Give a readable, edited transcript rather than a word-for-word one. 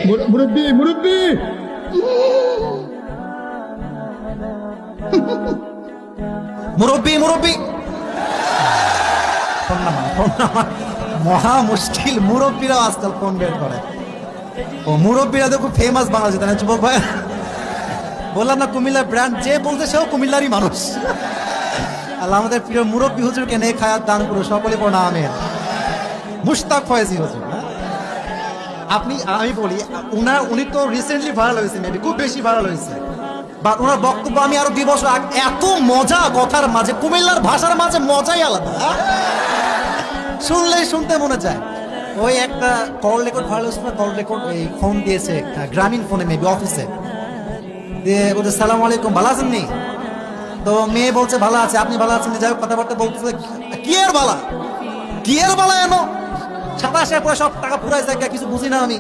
মুরব্বি মুরব্বি মুরব্বি মুরব্বি মহা মুশকিল, মুরব্বীরাও আজকাল ফোন বের করে। ও মুরব্বীরা তো খুব ফেমাস বাংলাদেশে, তাই না যুবক ভাই? বললাম না কুমিল্লার ব্র্যান্ড, যে বলতে সেও কুমিল্লারই মানুষ। আল্লাহ আমাদের প্রিয় মুরব্বী হুজুরকে নেক হায়াত দান করো, সকলে পড়া আমিন। মুশতাক ফয়েজি হুজুর, আপনি, আমি বলি উনি তো রিসেন্টলি ভাইরাল হয়েছে, মেবি খুব বেশি ভাইরাল হয়েছে, বা ওনার বক্তব্য আমি আরো 2 বছর আগে, এত মজা কথার মাঝে, কুমিল্লার ভাষার মাঝে মজাই আলাদা, শুনলেই শুনতে মনে চায়। ওই একটা কল রেকর্ড ভাইরাল হয়েছে, কল রেকর্ড এই ফোন দিয়েছে গ্রামীণ ফোনে, মেবি অফিসে দিয়ে বলছে সালাম আলাইকুম, ভালো আছেন নি? তো মেয়ে বলছে ভালো আছে, আপনি ভালো আছেন? যাই হোক কথাবার্তা বলতেছে, কি এর বালা, কি এর বালা এনো, 27 পরে সব টাকা পুরাই যায়, কিছু বুঝি না আমি।